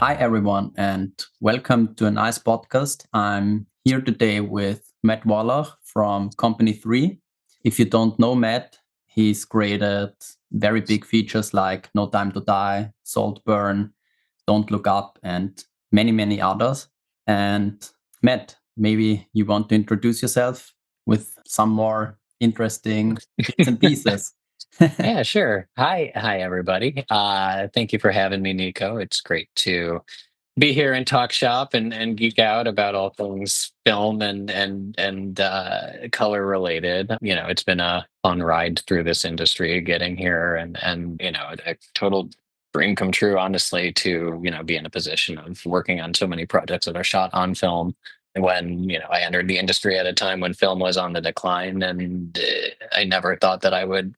Hi, everyone, and welcome to a nice podcast. I'm here today with Matt Wallach from Company 3. If you don't know Matt, he's created very big features like No Time to Die, Saltburn, Don't Look Up, and many, many others. And Matt, maybe you want to introduce yourself with some more interesting bits and pieces. Yeah, sure. Hi, everybody. Thank you for having me, Nico. It's great to be here and talk shop and geek out about all things film and color related. It's been a fun ride through this industry, getting here, and a total dream come true, honestly, to be in a position of working on so many projects that are shot on film. When I entered the industry at a time when film was on the decline, and I never thought that I would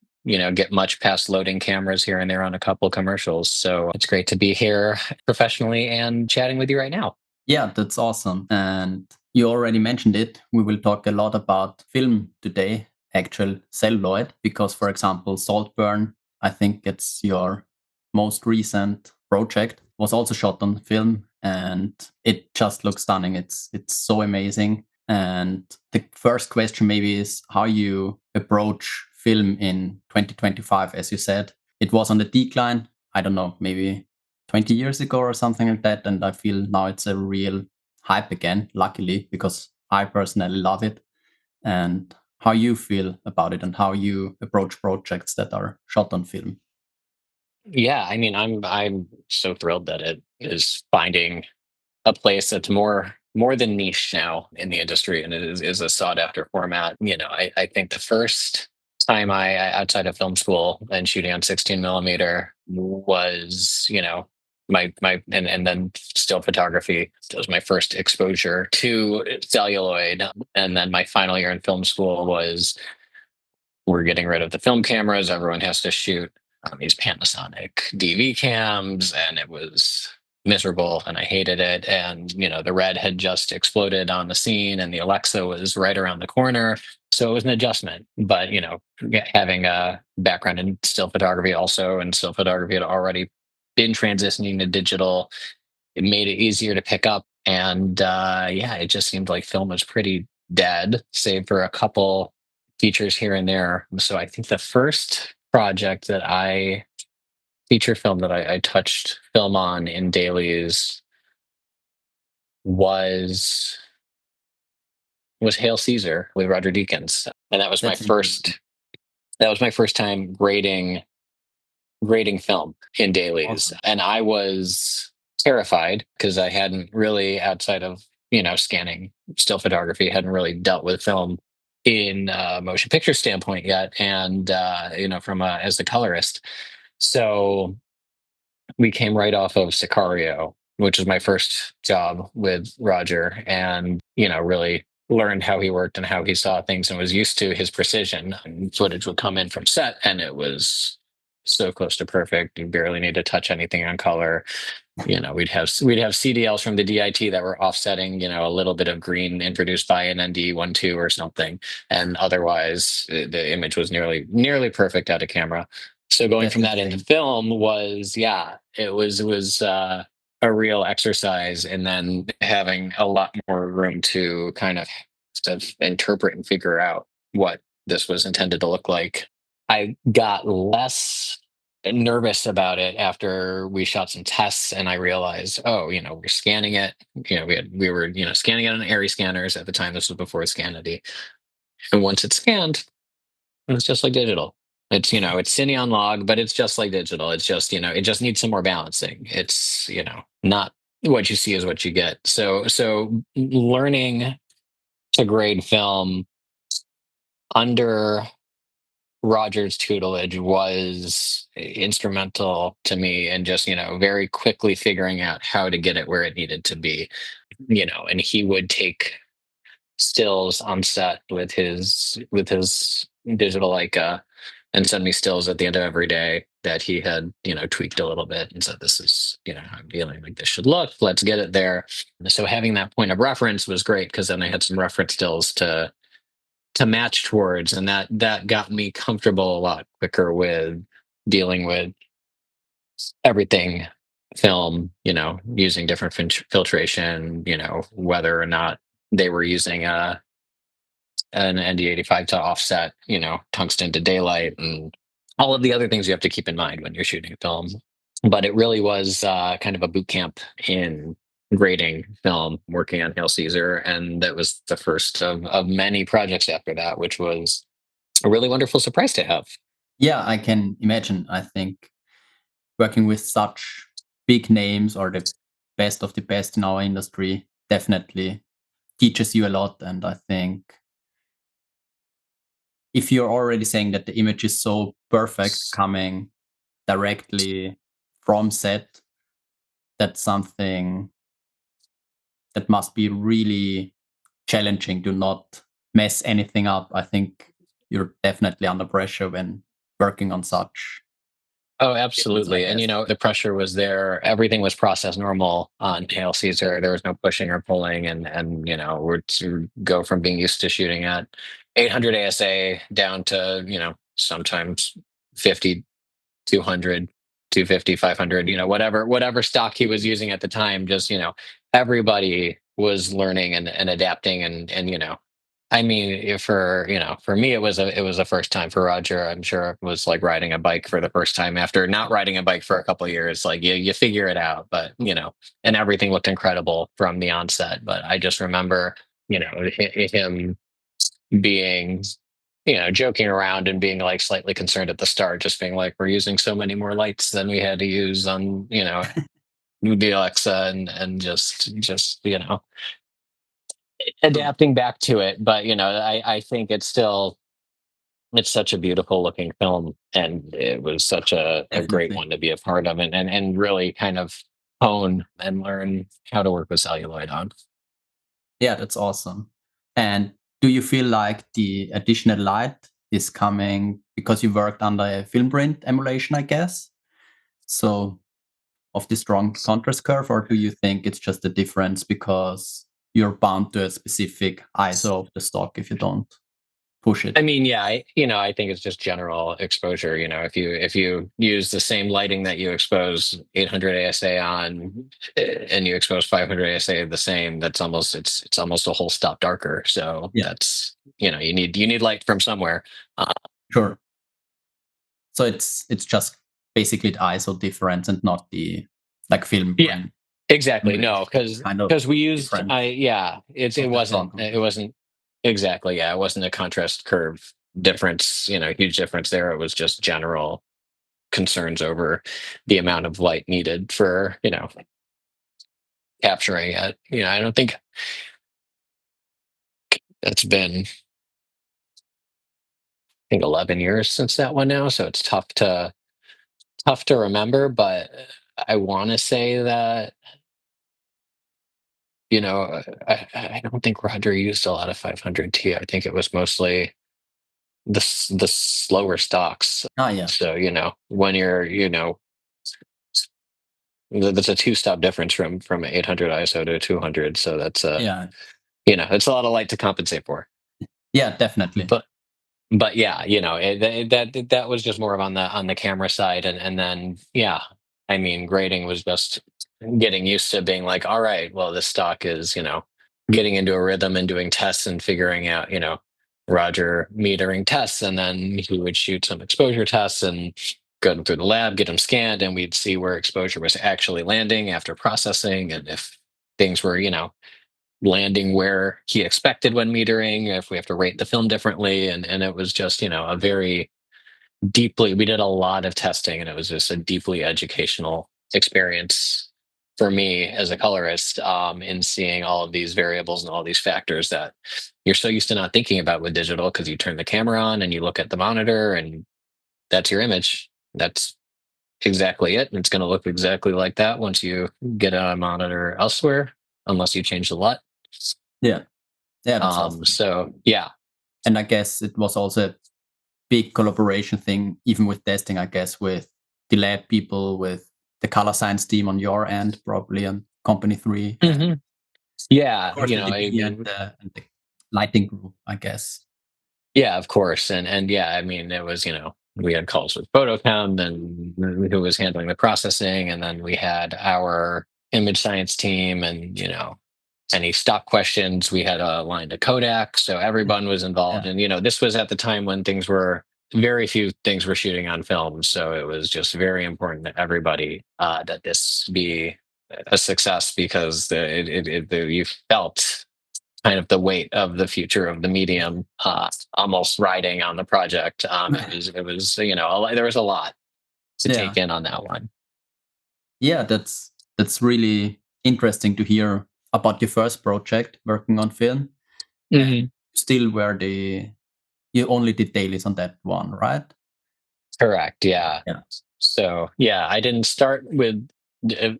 get much past loading cameras here and there on a couple commercials. So it's great to be here professionally and chatting with you right now. Yeah, that's awesome. And you already mentioned it. We will talk a lot about film today, actual celluloid, because, for example, Saltburn, I think it's your most recent project, was also shot on film and it just looks stunning. It's so amazing. And the first question maybe is how you approach film in 2025, as you said. It was on the decline. I don't know, maybe 20 years ago or something like that. And I feel now it's a real hype again, luckily, because I personally love it. And how you feel about it and how you approach projects that are shot on film. Yeah, I mean, I'm so thrilled that it is finding a place that's more than niche now in the industry, and it is a sought after format. I think the first time outside of film school and shooting on 16 millimeter was my and then still photography. That was my first exposure to celluloid, and then my final year in film school was we're getting rid of the film cameras. Everyone has to shoot these Panasonic DV cams, and it was miserable, and I hated it. And the red had just exploded on the scene, and the Alexa was right around the corner, so it was an adjustment. But having a background in still photography also, and still photography had already been transitioning to digital. It made it easier to pick up, and yeah, it just seemed like film was pretty dead, save for a couple features here and there. So I think the first project that I feature film that I touched film on in dailies was Hail Caesar with Roger Deakins, and that was my That's interesting. first time grading film in dailies, Awesome. and I was terrified because I hadn't really, outside of scanning still photography, hadn't really dealt with film in a motion picture standpoint yet, and from as the colorist. So we came right off of Sicario, which was my first job with Roger, and really learned how he worked and how he saw things, and was used to his precision. And footage would come in from set, and it was so close to perfect. You barely need to touch anything on color. We'd have CDLs from the DIT that were offsetting, a little bit of green introduced by an ND12 or something, and otherwise the image was nearly perfect out of camera. So going That's from that into insane. film was, yeah, it was a real exercise, and then having a lot more room to kind of interpret and figure out what this was intended to look like. I got less nervous about it after we shot some tests, and I realized, oh, we're scanning it. We were scanning it on Arri scanners at the time. This was before Scanity, and once it's scanned, it's just like digital. It's cine on log, but it's just like digital. It's just it just needs some more balancing. It's not what you see is what you get. So learning to grade film under Roger's tutelage was instrumental to me, and just very quickly figuring out how to get it where it needed to be. And he would take stills on set with his digital Leica, and send me stills at the end of every day that he had tweaked a little bit, and said, this is how I'm feeling like this should look, let's get it there. So having that point of reference was great, because then I had some reference stills to match towards, and that got me comfortable a lot quicker with dealing with everything film, using different filtration, whether or not they were using an ND85 to offset, tungsten to daylight, and all of the other things you have to keep in mind when you're shooting film. But it really was kind of a boot camp in grading film, working on Hail Caesar, and that was the first of many projects after that, which was a really wonderful surprise to have. Yeah, I can imagine. I think working with such big names or the best of the best in our industry definitely teaches you a lot. And I think if you're already saying that the image is so perfect coming directly from set, that's something that must be really challenging to not mess anything up. I think you're definitely under pressure when working on such Oh, films, I absolutely. And guess. the pressure was there. Everything was processed normal on Hail Caesar. There was no pushing or pulling, and we're to go from being used to shooting at 800 ASA down to sometimes 50, 200, 250, 500. Whatever stock he was using at the time. Just everybody was learning and adapting, and I mean, for me, it was a first time. For Roger, I'm sure it was like riding a bike for the first time after not riding a bike for a couple of years. Like you figure it out, but and everything looked incredible from the onset. But I just remember, him being, joking around and being like slightly concerned at the start, just being like, we're using so many more lights than we had to use on, the Alexa, and just adapting back to it. But I think it's such a beautiful looking film, and it was such a great Definitely. one to be a part of, and really kind of hone and learn how to work with celluloid on. Yeah, that's awesome. And do you feel like the additional light is coming because you worked under a film print emulation, I guess? So of the strong contrast curve, or do you think it's just a difference because you're bound to a specific ISO of the stock if you don't push I it? mean, yeah, I think it's just general exposure. If you use the same lighting that you expose 800 ASA on, and you expose 500 ASA the same, it's almost a whole stop darker. So Yeah, that's you need light from somewhere. sure. So it's just basically the ISO difference and not the like film Yeah, print exactly. No, emulation because kind of because we used difference I yeah, it of the wasn't strong it contrast. wasn't exactly, yeah, it wasn't a contrast curve difference, huge difference there. It was just general concerns over the amount of light needed for, capturing it. I don't think it's been, I think, 11 years since that one now, so it's tough to remember, but I want to say that, I don't think Roger used a lot of 500T. I think it was mostly the slower stocks. Ah, yeah. So, when you're, that's a two-stop difference from 800 ISO to 200. So that's Yeah. it's a lot of light to compensate for. Yeah, definitely. But yeah, that was just more of on the camera side, and then yeah, I mean, grading was just getting used to being like, all right, well, this stock is getting into a rhythm and doing tests and figuring out, Roger metering tests, and then he would shoot some exposure tests and go them through the lab, get them scanned, and we'd see where exposure was actually landing after processing, and if things were landing where he expected when metering, if we have to rate the film differently. And it was just, a very deeply, we did a lot of testing, and it was just a deeply educational experience for me as a colorist, in seeing all of these variables and all these factors that you're so used to not thinking about with digital, because you turn the camera on and you look at the monitor and that's your image. That's exactly it. And it's going to look exactly like that once you get a monitor elsewhere, unless you change the LUT. Yeah. Yeah, that's awesome. So yeah. And I guess it was also a big collaboration thing, even with testing, I guess, with the lab people, with the color science team on your end, probably on company three, and Mhm. of Yeah, course the DP and the lighting group, I guess. yeah, of course. And yeah, I mean, it was, we had calls with Bowdach and who was handling the processing, and then we had our image science team, and any stock questions, we had a line to Kodak, so everyone was involved. Yeah. And this was at the time when very few things were shooting on film, so it was just very important that everybody that this be a success, because you felt kind of the weight of the future of the medium almost riding on the project. It was there was a lot to Yeah. take in on that one. Yeah, that's really interesting to hear about your first project working on film. Mhm. Still where you only did dailies on that one, right? Correct. Yeah. Yeah. So yeah, I didn't start with. uh,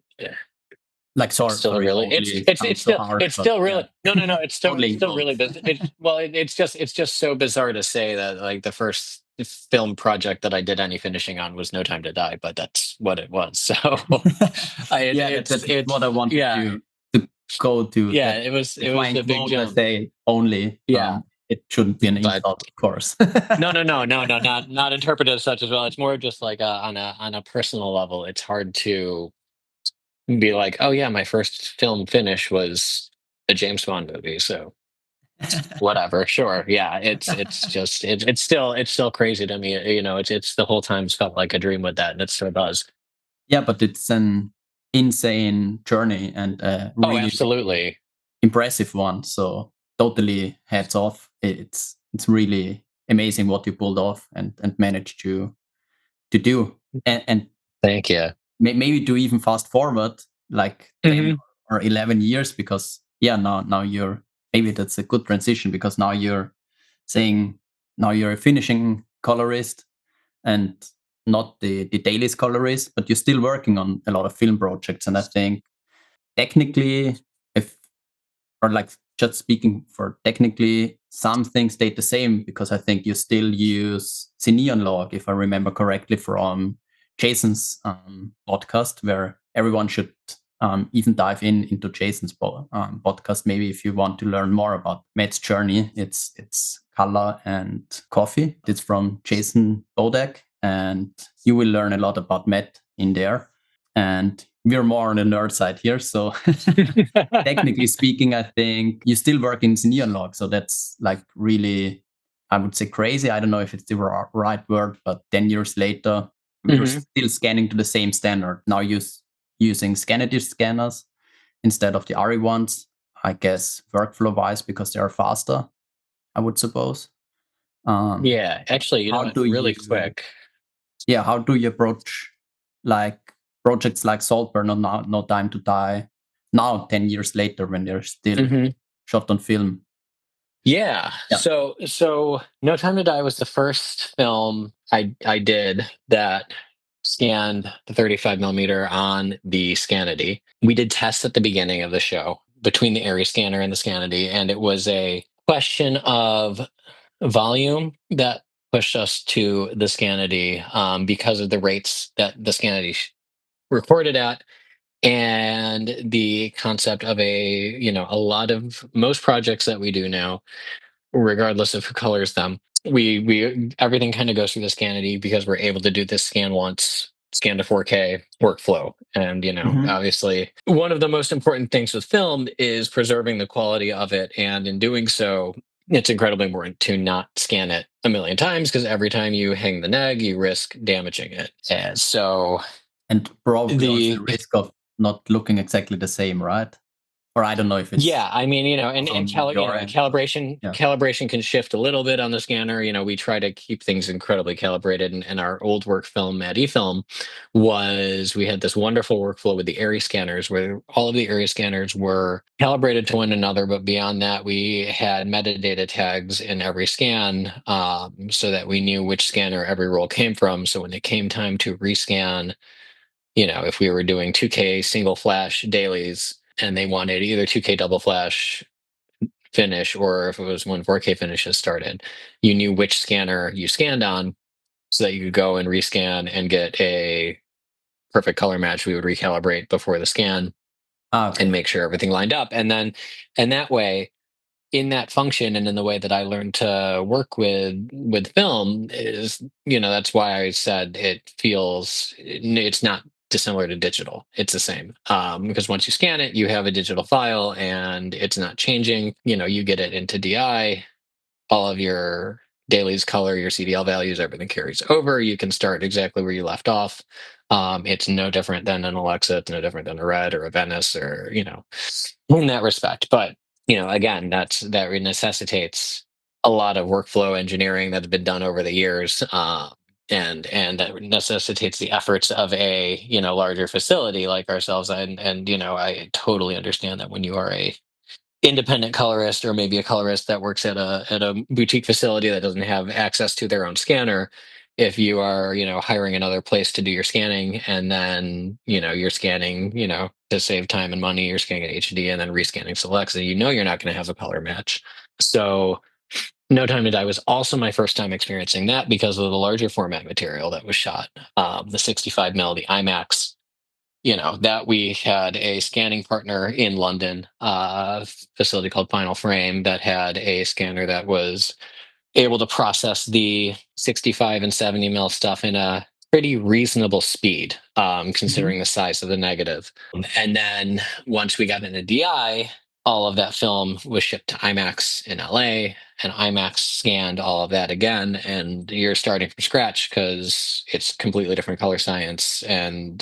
Like Still sorry, really, only sounds so harsh, it's but still yeah, really, no, it's totally still involved. really well, it's just so bizarre to say that, like, the first film project that I did any finishing on was No Time to Die, but that's what it was. So Yeah, that's what I wanted yeah, to go to. yeah, That it if was I a big quote, I jump. say only, Yeah, it shouldn't be an but insult, of course. no, not interpreted as such as well. It's more just like on a personal level. It's hard to be like, oh yeah, my first film finish was a James Bond movie. So whatever, sure, yeah, it's still crazy to me. It's the whole time felt like a dream with that, and it still does. Yeah, but it's an insane journey and a Oh, really, really absolutely. impressive one. So totally hats off. It's really amazing what you pulled off and managed to do. And Thank you. maybe to even fast forward like 10 Hmm. or 11 years, because yeah, now you're, maybe that's a good transition, because now you're saying, now you're a finishing colorist and not the dailies colorist, but you're still working on a lot of film projects. And I think technically, if, or like, just speaking for technically, some things stayed the same, because I think you still use Cineon log, if I remember correctly, from Jason's podcast, where everyone should even dive into Jason's podcast. Maybe if you want to learn more about Matt's journey, it's Color and Coffee. It's from Jason Bowdach, and you will learn a lot about Matt in there. And we're more on the nerd side here, so technically speaking, I think you still work in Neon log. So that's like really, I would say, crazy. I don't know if it's the right word, but 10 years later, we're Hmm. still scanning to the same standard. Now using Secondaries scanners instead of the Arri ones, I guess, workflow wise, because they are faster, I would suppose. Um, Yeah, actually, how do really you, quick. yeah, how do you approach like projects like Saltburn or No Time to Die now, 10 years later, when they're still Hmm. shot on film? Yeah. Yeah. So No Time to Die was the first film I did that scanned the 35 millimeter on the Scanity. We did tests at the beginning of the show between the Arri scanner and the Scanity, and it was a question of volume that pushed us to the Scanity, because of the rates that the Scanity recorded at, and the concept of a lot of most projects that we do now, regardless of who colors them. We everything kind of goes through the Scanity, because we're able to do this scan once, scan to 4K workflow. And Mhm. obviously, one of the most important things with film is preserving the quality of it. And in doing so, it's incredibly important to not scan it a million times, because every time you hang the neg, you risk damaging it. And so And probably also the the risk of not looking exactly the same, right? Or I don't know if it's Yeah, I mean, also on your end, but yeah. calibration can shift a little bit on the scanner. We try to keep things incredibly calibrated. And our old work film at eFilm we had this wonderful workflow with the Arri scanners, where all of the Arri scanners were calibrated to one another. But beyond that, we had metadata tags in every scan, so that we knew which scanner every roll came from. So when it came time to rescan, if we were doing 2K single flash dailies, and they wanted either 2K double flash finish, or if it was when 4K finishes started, you knew which scanner you scanned on, so that you could go and rescan and get a perfect color match. We would recalibrate before the scan and Okay. make sure everything lined up. And that way, in that function and in the way that I learned to work with film is, that's why I said it's not dissimilar to digital. It's the same, because once you scan it, you have a digital file and it's not changing. You get it into DI, all of your dailies, color, your CDL values, everything carries over. You can start exactly where you left off. It's no different than an Alexa. It's no different than a Red or a Venice, or in that respect. But again, that necessitates a lot of workflow engineering that has been done over the years, and that necessitates the efforts of a larger facility like ourselves. And I totally understand that when you are a independent colorist, or maybe a colorist that works at a boutique facility that doesn't have access to their own scanner, if you are hiring another place to do your scanning, and then you're scanning to save time and money, you're scanning at HD and then rescanning selects, and you're not going to have a color match. So No Time to Die was also my first time experiencing that because of the larger format material that was shot, the 65 mil, the IMAX, that we had a scanning partner in London, facility called Final Frame, that had a scanner that was able to process the 65 and 70 mil stuff in a pretty reasonable speed, considering the size of the negative. And then once we got into DI, all of that film was shipped to IMAX in LA, and IMAX scanned all of that again. And you're starting from scratch because it's completely different color science, and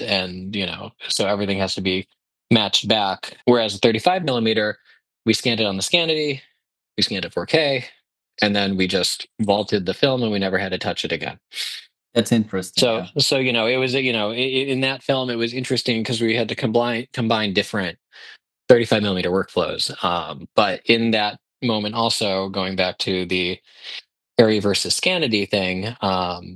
so everything has to be matched back. Whereas a 35 millimeter, we scanned it on the Scanity, we scanned it 4K, and then we just vaulted the film and we never had to touch it again. That's interesting. So, Yeah. so it was in that film it was interesting because we had to combine different 35 millimeter workflows. But in that moment, also going back to the Arri versus Scanity thing,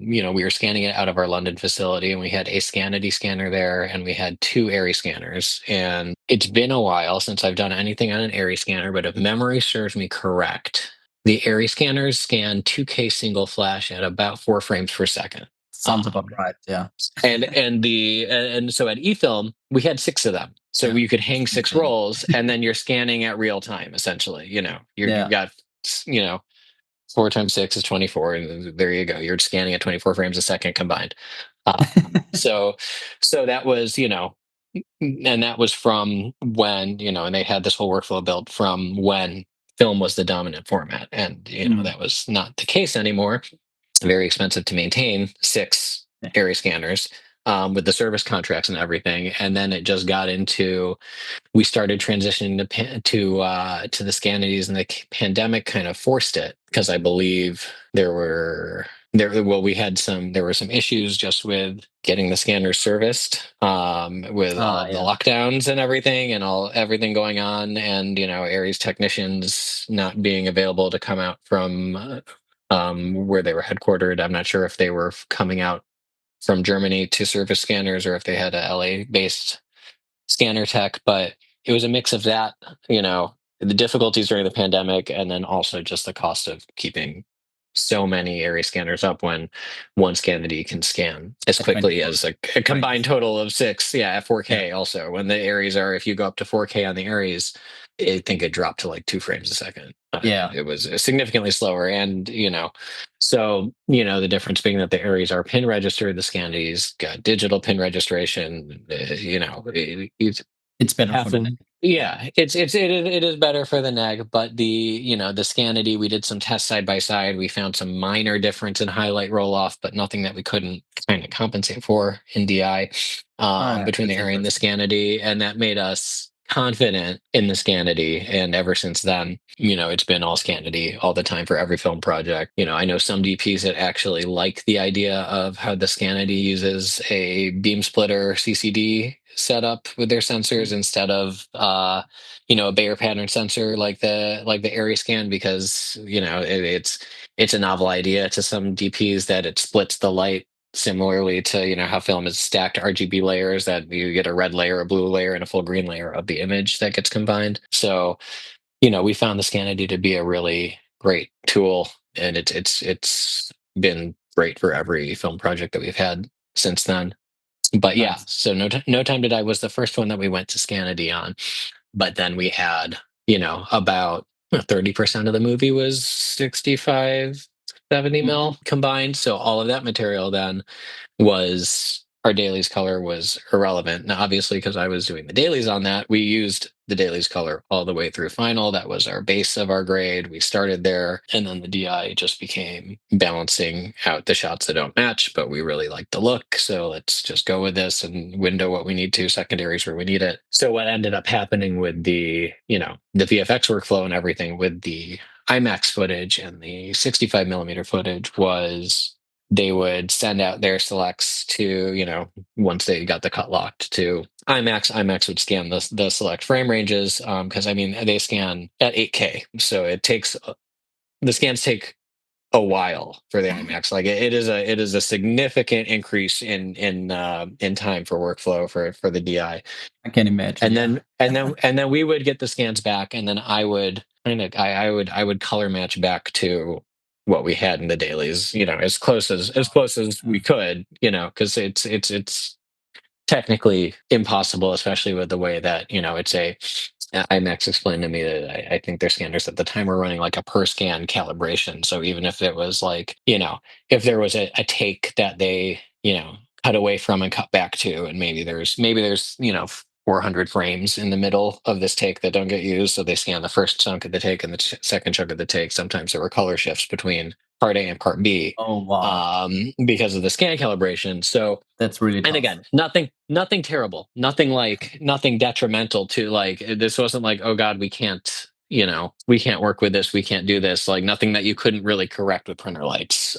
we were scanning it out of our London facility, and we had a Scanity scanner there, and we had two Arri scanners. And it's been a while since I've done anything on an Arri scanner, but if memory serves me correct, the Arri scanners scan 2K single flash at about 4 frames per second. Sounds about right. Yeah. And so at eFilm, we had 6 of them. So Yeah. you could hang 6 Insane. rolls, and then you're scanning at real time, essentially. You've Yeah. got, 4 times 6 is 24, and there you go. You're scanning at 24 frames a second combined. Uh, so, so that was, and that was from when, and they had this whole workflow built from when film was the dominant format. And, that was not the case anymore. It's very expensive to maintain 6 Yeah. Arri scanners, with the service contracts and everything. And then it just got into, we started transitioning to the Scanities, and the pandemic kind of forced it, because I believe there were some issues just with getting the scanners serviced, with all of the Yeah. lockdowns and everything, and everything going on, and Aries technicians not being available to come out from where they were headquartered. I'm not sure if they were coming out from Germany to service scanners, or if they had a LA based scanner tech. But it was a mix of that, the difficulties during the pandemic, and then also just the cost of keeping so many area scanners up when one Scanity can scan as At quickly 24 as a combined frames. total of 6. Yeah, at Yeah. 4K also. When the Aries are, if you go up to 4K on the Aries, I think it dropped to like 2 frames a second. Yeah. It was significantly slower. And, so, the difference being that the Aries are pin registered, the Scanities got digital pin registration, It's better for half the of neck. Yeah. yeah, it is better for the neg. But the Scanity, we did some tests side by side. We found some minor difference in highlight roll off, but nothing that we couldn't kind of compensate for in DI, Yeah. between the That's Arri and the interesting. Scanity, and that made us confident in the Scanity. And ever since then, it's been all Scanity all the time for every film project. I know some DPs that actually like the idea of how the Scanity uses a beam splitter CCD setup with their sensors instead of a Bayer pattern sensor like the Arri scan, because it's a novel idea to some DPs that it splits the light similarly to how film is stacked RGB layers, that you get a red layer, a blue layer, and a full green layer of the image that gets combined. So we found the Scanity to be a really great tool, and it's been great for every film project that we've had since then. But yeah, Nice. so No Time to Die was the first one that we went to Scanity on. But then we had, about 30% of the movie was 65, 70 mil combined. So all of that material then was our dailies color was irrelevant. Now, obviously, because I was doing the dailies on that, we used the dailies color all the way through final. That was our base of our grade. We started there, and then the DI just became balancing out the shots that don't match, but we really like the look. So let's just go with this and window what we need to, secondaries where we need it. So what ended up happening with the, the VFX workflow and everything with the IMAX footage and the 65 millimeter footage was they would send out their selects to, once they got the cut locked to IMAX. IMAX would scan the select frame ranges because I mean they scan at 8K, so the scans take a while for the IMAX. Like it is a significant increase in time for workflow for the DI. I can imagine. And then we would get the scans back, and then I would color match back to what we had in the dailies, as close as we could, because it's technically impossible, especially with the way that it's a. IMAX explained to me that I think their scanners at the time were running like a per scan calibration. So even if it was like, if there was a take that they, cut away from and cut back to, and maybe there's 400 frames in the middle of this take that don't get used. So they scan the first chunk of the take and the second chunk of the take. Sometimes there were color shifts between part A and part B Oh wow, because of the scan calibration. So that's really and tough. again, nothing terrible, nothing detrimental to like this wasn't like, oh God, we can't work with this, we can't do this, like nothing that you couldn't really correct with printer lights.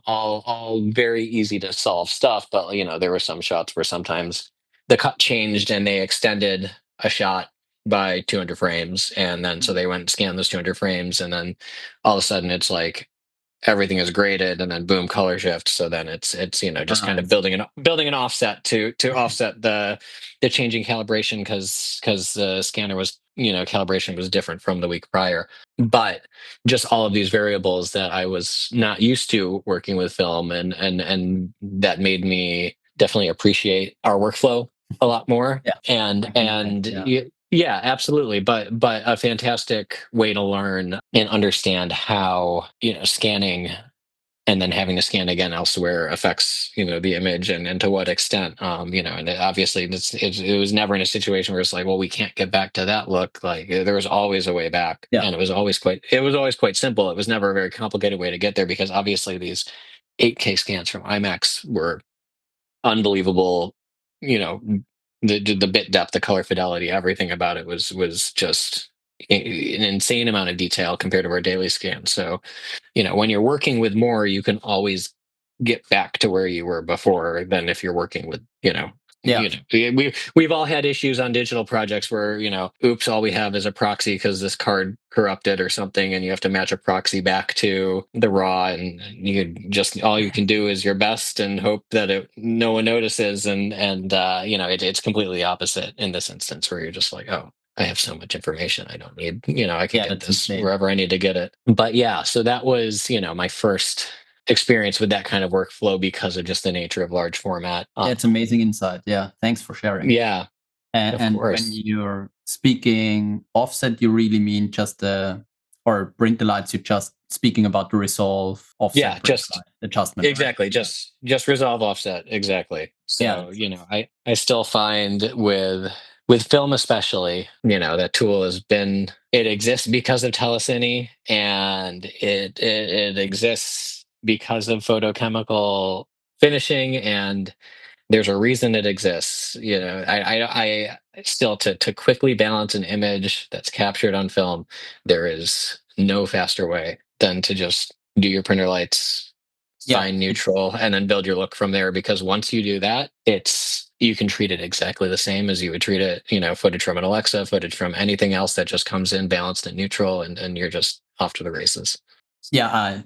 All very easy to solve stuff, but there were some shots where sometimes the cut changed and they extended a shot by 200 frames, and then so they went and scanned those 200 frames, and then all of a sudden it's like everything is graded, and then boom, color shift. So then it's just kind of Nice. building an offset to offset the changing calibration, because the scanner was, calibration was different from the week prior. But just all of these variables that I was not used to working with film, and that made me definitely appreciate our workflow a lot more. Yeah, and I can and imagine. Yeah. yeah, absolutely. But a fantastic way to learn and understand how, scanning and then having to scan again elsewhere affects, the image, and to what extent. And obviously it was never in a situation where it's like, well, we can't get back to that look. Like there was always a way back, Yeah. and it was always quite simple. It was never a very complicated way to get there, because obviously these 8K scans from IMAX were unbelievable. You know, the bit depth, the color fidelity, everything about it was just an insane amount of detail compared to our daily scan. So, when you're working with more, you can always get back to where you were before than if you're working with, Yeah. we've all had issues on digital projects where, oops, all we have is a proxy because this card corrupted or something, and you have to match a proxy back to the raw, and all you can do is your best and hope that no one notices. It's completely the opposite in this instance, where you're just like, oh, I have so much information. I don't need, I can Yeah, get that's this insane. wherever I need to get it. But yeah, so that was, my first experience with that kind of workflow because of just the nature of large format. Yeah, it's amazing insight. Yeah, thanks for sharing. Yeah, of And when course. you're speaking offset, you really mean just or print the lights, you're just speaking about the resolve Yeah, offset print just light adjustment, right? exactly. Yeah. Just resolve offset. Exactly. Yeah, So, that's nice. I still find with film especially, that tool it exists because of telecine, and it exists because of photochemical finishing, and there's a reason it exists. I still, to quickly balance an image that's captured on film, there is no faster way than to just do your printer lights, Yeah, find it's neutral, and then build your look from there. Because once you do that, you can treat it exactly the same as you would treat it, footage from an Alexa, footage from anything else that just comes in balanced and neutral, and you're just off to the races. yeah,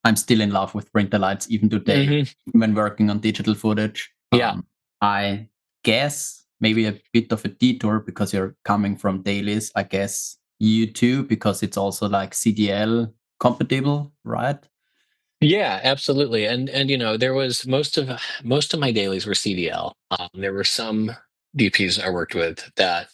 I'm still in love with printer lights even today Hmm. when working on digital footage. Yeah. I guess maybe a bit of a detour because you're coming from dailies. I guess you too, because it's also like CDL compatible, right? Yeah, absolutely. And there was most of my dailies were CDL. There were some DPs I worked with that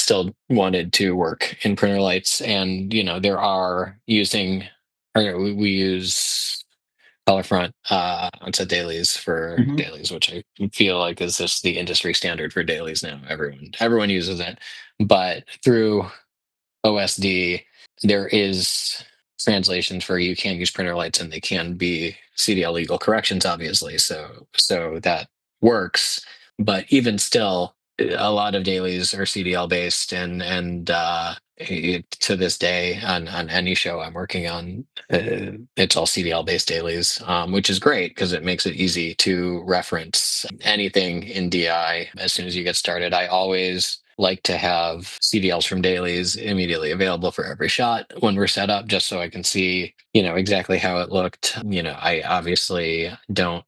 still wanted to work in printer lights. And, there are we use Colorfront onset dailies for dailies, which I feel like is just the industry standard for dailies now. Everyone uses it. But through OSD, there is translations for you can use printer lights and they can be CDL legal corrections, obviously. So that works. But even still, a lot of dailies are CDL based, and to this day on any show I'm working on, it's all CDL based dailies, which is great because it makes it easy to reference anything in DI as soon as you get started. I always like to have CDLs from dailies immediately available for every shot when we're set up, just so I can see, exactly how it looked. I obviously don't,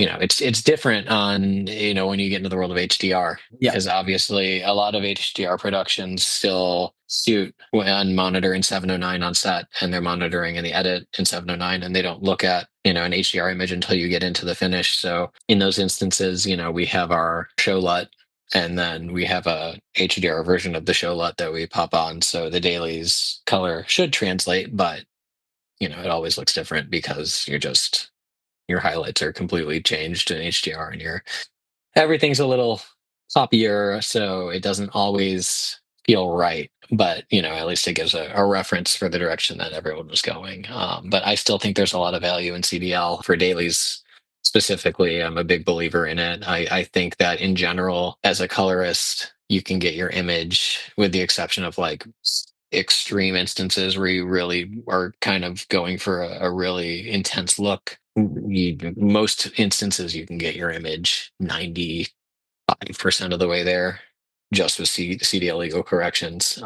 it's different on, when you get into the world of HDR, Yeah. because obviously a lot of HDR productions still shoot and monitor in 709 on set, and they're monitoring in the edit in 709, and they don't look at, an HDR image until you get into the finish. So in those instances, we have our show LUT, and then we have a HDR version of the show LUT that we pop on. So the dailies color should translate, but it always looks different because your highlights are completely changed in HDR, and everything's a little poppier, so it doesn't always feel right. But at least it gives a reference for the direction that everyone was going. But I still think there's a lot of value in CDL for dailies. Specifically, I'm a big believer in it. I think that in general, as a colorist, you can get your image, with the exception of like extreme instances where you really are kind of going for a really intense look. Most instances, you can get your image 95% of the way there just with CDL legal corrections.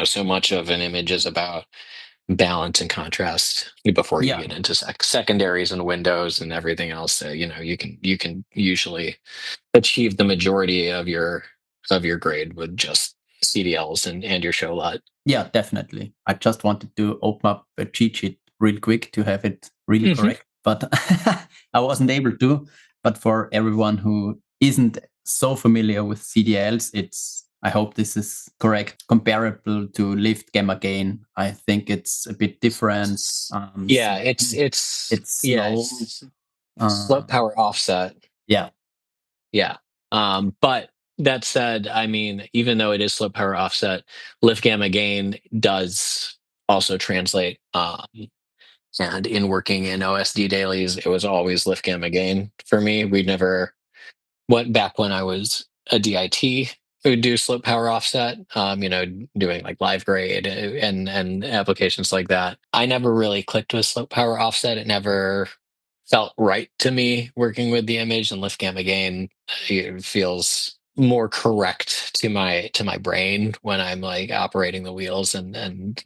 So much of an image is about balance and contrast before you get into secondaries and windows and everything else. You can usually achieve the majority of your grade with just CDLs and your show LUT. Yeah, definitely. I just wanted to open up a cheat sheet real quick to have it really correct, but I wasn't able to. But for everyone who isn't so familiar with CDLs, I hope this is correct, comparable to lift gamma gain. I think it's a bit different. It's slow. Slope power offset. Yeah. But that said, I mean, even though it is slope power offset, lift gamma gain does also translate. And in working in OSD dailies, it was always lift gamma gain for me. We never went back when I was a DIT. We would do slope power offset, doing like live grade and applications like that. I never really clicked with slope power offset. It never felt right to me working with the image, and lift gamma gain, it feels more correct to my brain when I'm like operating the wheels and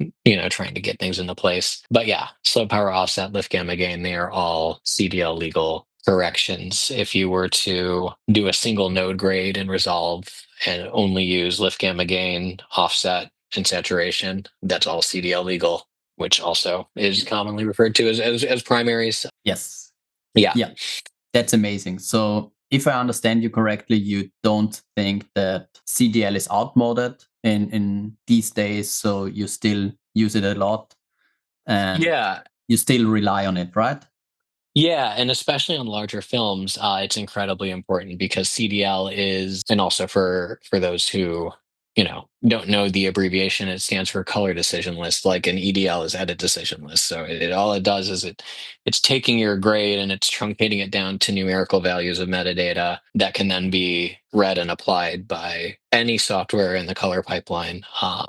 trying to get things into place. But yeah, slow power offset, lift gamma gain, they are all CDL legal corrections. If you were to do a single node grade in Resolve and only use lift gamma gain, offset, and saturation, that's all CDL legal, which also is commonly referred to as primaries. Yes. Yeah. That's amazing. So if I understand you correctly, you don't think that CDL is outmoded in these days, so you still use it a lot and you still rely on it, right? Yeah, and especially on larger films, it's incredibly important because CDL is, and also for those who don't know the abbreviation, it stands for color decision list. Like an EDL is edit decision list. So it all it does is it's taking your grade and it's truncating it down to numerical values of metadata that can then be read and applied by any software in the color pipeline,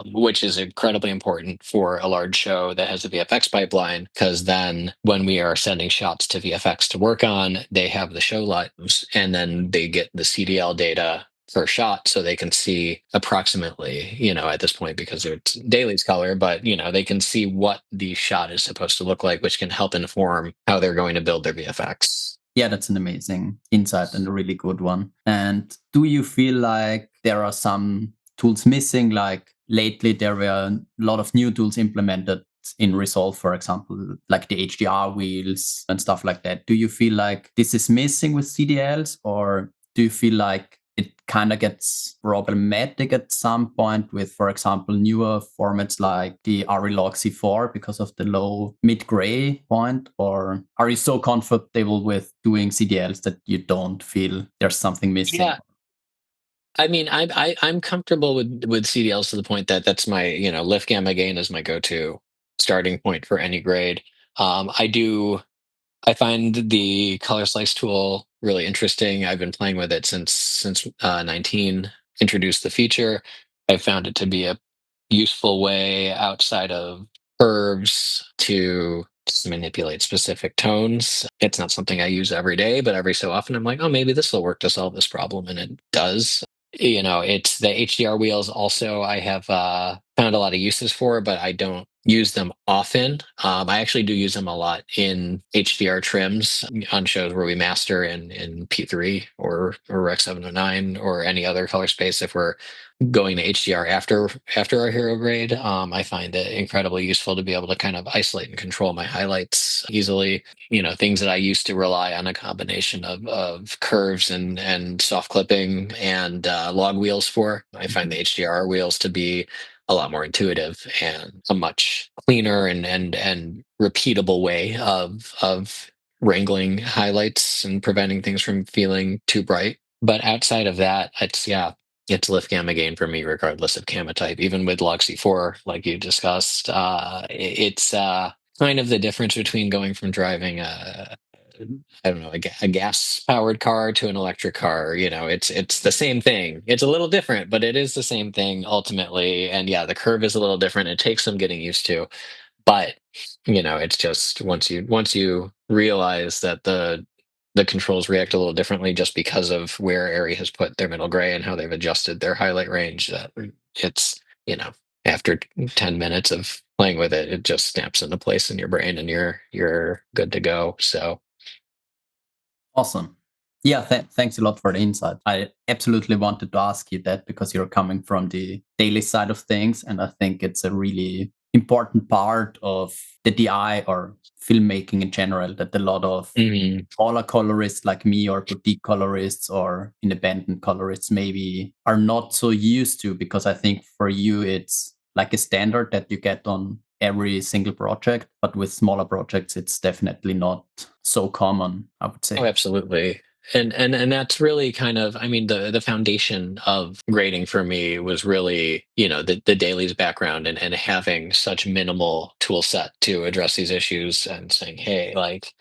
which is incredibly important for a large show that has a VFX pipeline, because then when we are sending shots to VFX to work on, they have the show LUTs and then they get the CDL data per shot, so they can see approximately, at this point, because it's Dailies color, but they can see what the shot is supposed to look like, which can help inform how they're going to build their VFX. Yeah, that's an amazing insight and a really good one. And do you feel like there are some tools missing? Like lately, there were a lot of new tools implemented in Resolve, for example, like the HDR wheels and stuff like that. Do you feel like this is missing with CDLs, or do you feel like it kind of gets problematic at some point with, for example, newer formats like the Arri log C4 because of the low mid-gray point? Or are you so comfortable with doing CDLs that you don't feel there's something missing? Yeah, I mean, I'm comfortable with CDLs to the point that that's my, lift gamma gain is my go-to starting point for any grade. I do I find the color slice tool really interesting. I've been playing with it since 19 introduced the feature. I found it to be a useful way outside of curves to just manipulate specific tones. It's not something I use every day, but every so often I'm like, oh, maybe this will work to solve this problem, and it does. It's the HDR wheels also I have found a lot of uses for, but I don't use them often. I actually do use them a lot in HDR trims on shows where we master in P3 or Rec 709 or any other color space. If we're going to HDR after our hero grade, I find it incredibly useful to be able to kind of isolate and control my highlights easily. Things that I used to rely on a combination of curves and soft clipping and log wheels for. I find the HDR wheels to be a lot more intuitive and a much cleaner and repeatable way of wrangling highlights and preventing things from feeling too bright. But outside of that, it's lift gamma gain for me, regardless of gamma type. Even with log C4, like you discussed, it's kind of the difference between going from driving I don't know, a gas powered car to an electric car. It's the same thing. It's a little different, but it is the same thing ultimately. And yeah, the curve is a little different. It takes some getting used to, but it's just once you realize that the controls react a little differently just because of where Arri has put their middle gray and how they've adjusted their highlight range, that it's you know after 10 minutes of playing with it, it just snaps into place in your brain and you're good to go. So Awesome. Yeah, thanks a lot for the insight. I absolutely wanted to ask you that because you're coming from the daily side of things, and I think it's a really important part of the DI or filmmaking in general that a lot of mhm. smaller colorists like me or boutique colorists or independent colorists maybe are not so used to, because I think for you it's like a standard that you get on every single project, but with smaller projects it's definitely not so common, I would Oh, say. absolutely. And that's really kind of, I mean, the foundation of grading for me was really, the dailies background and having such minimal tool set to address these issues and saying, hey, like,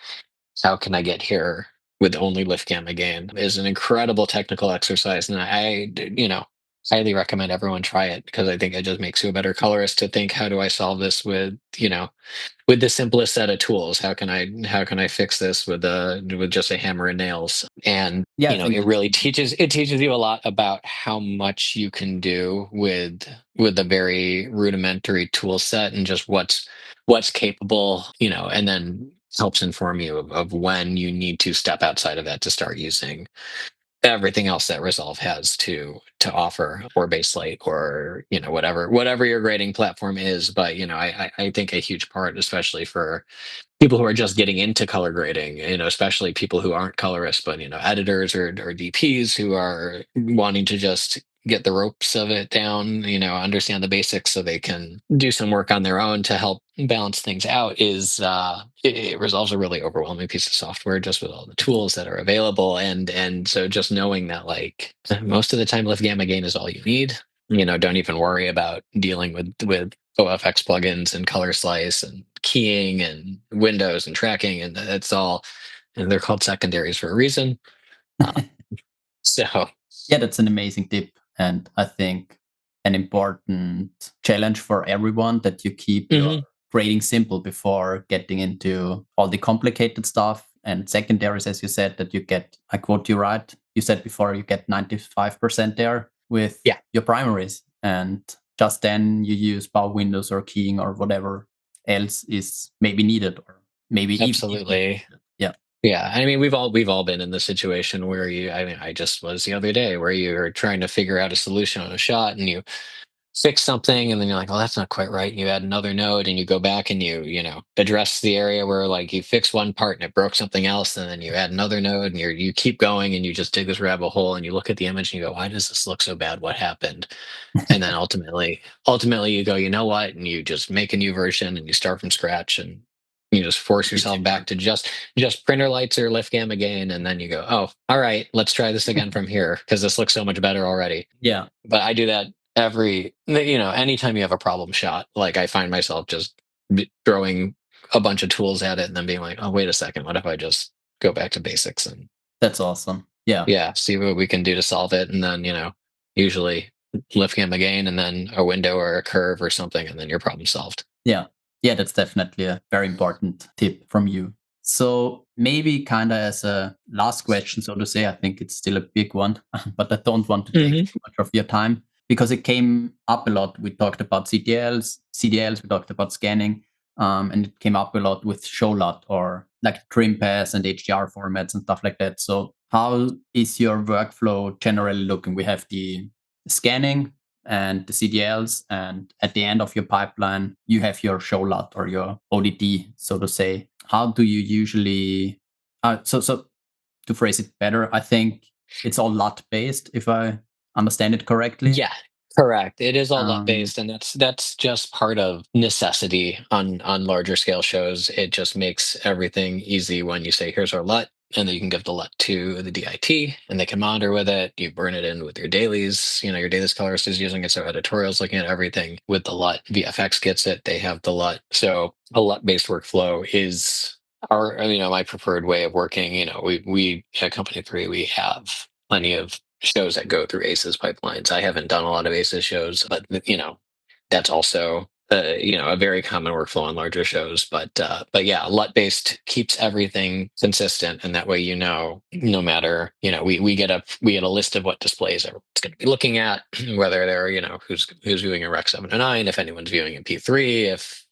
how can I get here with only lift gamma gain is an incredible technical exercise. And highly recommend everyone try it, because I think it just makes you a better colorist to think, how do I solve this with the simplest set of tools? How can I fix this with just a hammer and nails? And Yeah, I think it that's really teaches you a lot about how much you can do with a very rudimentary tool set, and just what's capable, and then helps inform you of when you need to step outside of that to start using everything else that Resolve has to offer, or Baselite, or whatever your grading platform is. But I think a huge part, especially for people who are just getting into color grading, especially people who aren't colorists, but editors or DPs who are wanting to just get the ropes of it down, understand the basics so they can do some work on their own to help balance things out, is it resolves a really overwhelming piece of software just with all the tools that are available. And so just knowing that, like, most of the time lift gamma gain is all you need. Don't even worry about dealing with OFX plugins and color slice and keying and windows and tracking, and that's all. And they're called secondaries for a reason. Uh, so, Yeah, that's an amazing tip. And I think an important challenge for everyone that you keep your mhm. grading simple before getting into all the complicated stuff. And secondaries, as you said, that you get, I quote you right, you said before you get 95% there with Yeah, your primaries. And just then you use bow windows or keying or whatever else is maybe needed, or maybe even if not absolutely. needed. Yeah. Yeah, I mean, we've all been in the situation where I mean, I just was the other day where you're trying to figure out a solution on a shot, and you fix something and then you're like, oh, that's not quite right. And you add another node and you go back and you address the area where like you fix one part and it broke something else, and then you add another node and you keep going and you just dig this rabbit hole and you look at the image and you go, why does this look so bad? What happened? And then ultimately you go, you know what? And you just make a new version and you start from scratch, and you just force yourself back to just printer lights or lift gamma gain, and then you go, oh, all right, let's try this again from here because this looks so much better already. Yeah, But I do that anytime you have a problem shot, like I find myself just throwing a bunch of tools at it and then being like, oh, wait a second, what if I just go back to basics and that's awesome. Yeah. yeah, see what we can do to solve it. And then, usually lift gamma gain and then a window or a curve or something, and then your problem solved. Yeah. Yeah, that's definitely a very important tip from you. So maybe kind of as a last question, so to say, I think it's still a big one, but I don't want to take Hmm. too much of your time because it came up a lot. We talked about CDLs, we talked about scanning, and it came up a lot with show lot or like trim pass and HDR formats and stuff like that. So how is your workflow generally looking? We have the scanning and the CDLs, and at the end of your pipeline, you have your show lot or your ODD, so to say. How do you usually? So to phrase it better, I think it's all lot based, if I understand it correctly. Yeah, correct. It is all LUT Um, based, and that's just part of necessity on larger scale shows. It just makes everything easy when you say, "Here's our LUT," and then you can give the LUT to the DIT, and they can monitor with it. You burn it in with your dailies. Your dailies colorist is using it, so editorials looking at everything with the LUT. VFX gets it; they have the LUT. So a LUT based workflow is my preferred way of working. We at Company 3, we have plenty of shows that go through ACES pipelines. I haven't done a lot of ACES shows, but that's also a very common workflow on larger shows. But yeah, LUT based keeps everything consistent, and that way no matter we get a list of what displays everyone's going to be looking at, whether they're who's viewing a Rec 709, if anyone's viewing in P3, if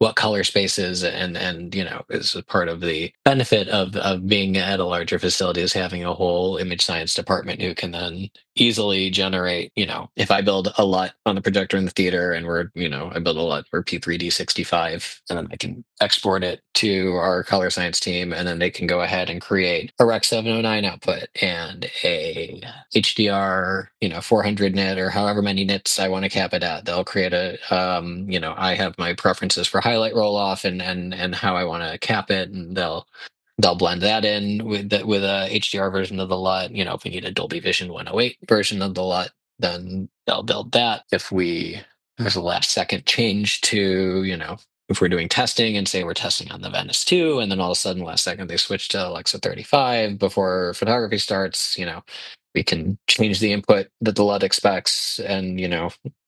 what color spaces, and is a part of the benefit of being at a larger facility is having a whole image science department who can then easily generate, if I build a LUT on the projector in the theater and I build a LUT for P3D65, and then I can export it to our color science team, and then they can go ahead and create a Rec 709 output and a HDR, 400 nit or however many nits I want to cap it at. They'll create I have my preferences for highlight roll off and how I want to cap it, and they'll blend that in with a HDR version of the LUT. If we need a Dolby Vision 108 version of the LUT, then they'll build that. If there's a last second change to, if we're doing testing and say we're testing on the Venice 2, and then all of a sudden last second they switch to Alexa 35 before photography starts, we can change the input that the LUT expects and,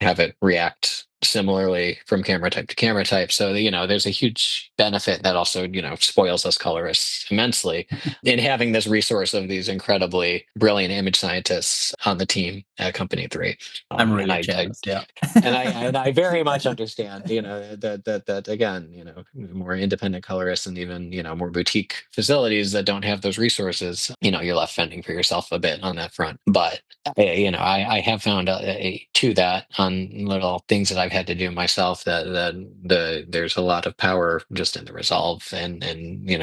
have it react similarly from camera type to camera type. So, there's a huge benefit that also, spoils us colorists immensely in having this resource of these incredibly brilliant image scientists on the team at Company 3. I'm And really I jealous. Yeah. and I very much understand, that again, more independent colorists and even, more boutique facilities that don't have those resources, you're left fending for yourself a bit on that front. But I have found to that on little things that I've had to do myself that there's a lot of power just in the Resolve, and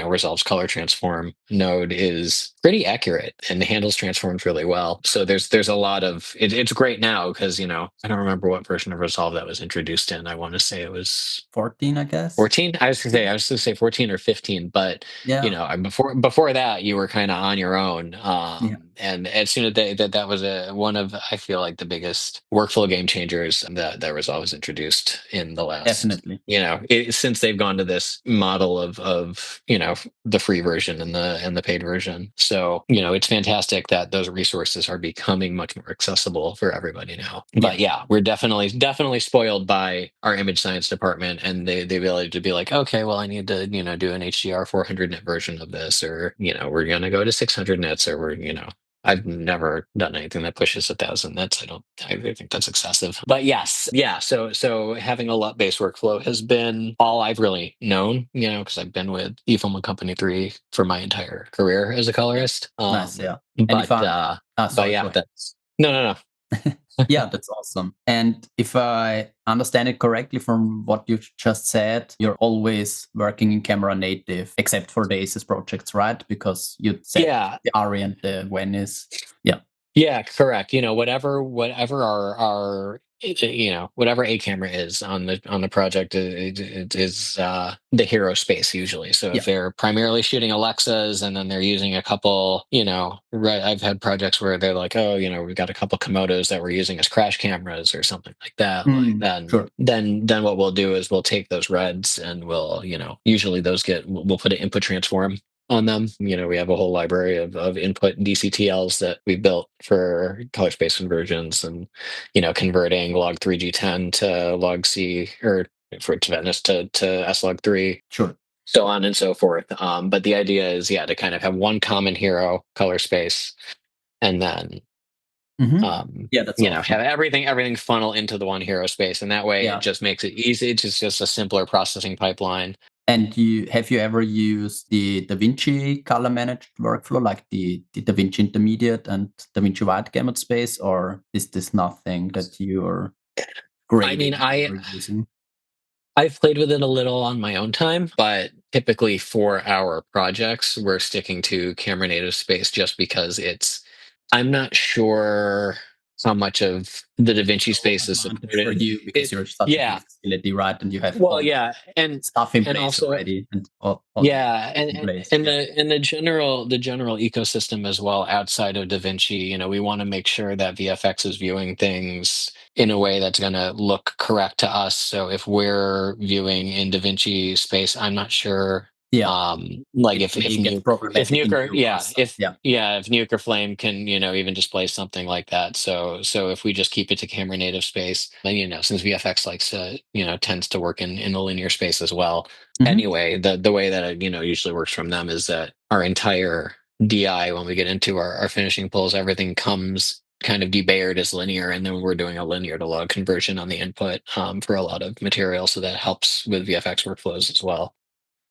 Resolve's color transform node is pretty accurate and handles transforms really well. So there's a lot of it's great now because I don't remember what version of Resolve that was introduced in. I want to say it was 14, I guess. 14. I was going to say 14 or 15, but Yeah. before that you were kind of on your own. Yeah. And as soon as that was one of, I feel like, the biggest workflow game changers that Resolve was introduced in the last, Definitely. since they've gone to this model of the free version and the paid version. So it's fantastic that those resources are becoming much more accessible for everybody now. Yeah. But yeah, we're definitely spoiled by our image science department and the ability to be like, okay, well, I need to do an HDR 400 nit version of this, or we're gonna go to 600 nits, or I've never done anything that pushes 1,000 nits. I think that's excessive. But yes, yeah. So having a LUT based workflow has been all I've really known, because I've been with eFilm and Company 3 for my entire career as a colorist. Nice. Yeah. And if But I, but sorry, go yeah, ahead. that's no. Yeah, that's awesome. And if I understand it correctly from what you just said, you're always working in camera native, except for the ACES projects, right? Because you said Yeah. the Arri and the Venice. Yeah. Yeah, correct. Whatever our whatever a camera is on the project it is the hero space usually. So Yeah. if they're primarily shooting Alexas and then they're using a couple, right, I've had projects where they're like, oh, we've got a couple Komodos that we're using as crash cameras or something like that. Like then Sure. then what we'll do is we'll take those reds and we'll, usually we'll put an input transform on them. We have a whole library of input DCTLs that we built for color space conversions and, converting log 3G10 to log C or for to Venice to S log 3, Sure. so on and so forth. But the idea is, yeah, to kind of have one common hero color space and then, Yeah, that's awesome. have everything funnel into the one hero space. And that way it Yeah. just makes it easy. It's just a simpler processing pipeline. And have you ever used the DaVinci color managed workflow, like the DaVinci Intermediate and DaVinci Wide Gamut space, or is this nothing that you're I mean, grading or using? I've played with it a little on my own time, but typically for our projects, we're sticking to camera native space just because I'm not sure how much of the DaVinci So space is advantage for supported. you because you're such a Yeah. big facility, right? And you have Well, all the yeah. And, stuff in and place also, already and all the yeah, tools in place. and Yeah. the general ecosystem as well outside of DaVinci, we want to make sure that VFX is viewing things in a way that's going to look correct to us. So if we're viewing in DaVinci space, I'm not sure, Yeah. like It may get if problematic in Nuke, view or yeah, stuff. Yeah. if Nuke or Flame can, even display something like that. So if we just keep it to camera native space, then, since VFX tends to work in the linear space as well. Mhm. Anyway, the way that it usually works from them is that our entire DI, when we get into our finishing pulls, everything comes kind of debayered as linear, and then we're doing a linear to log conversion on the input, for a lot of material, so that helps with VFX workflows as well.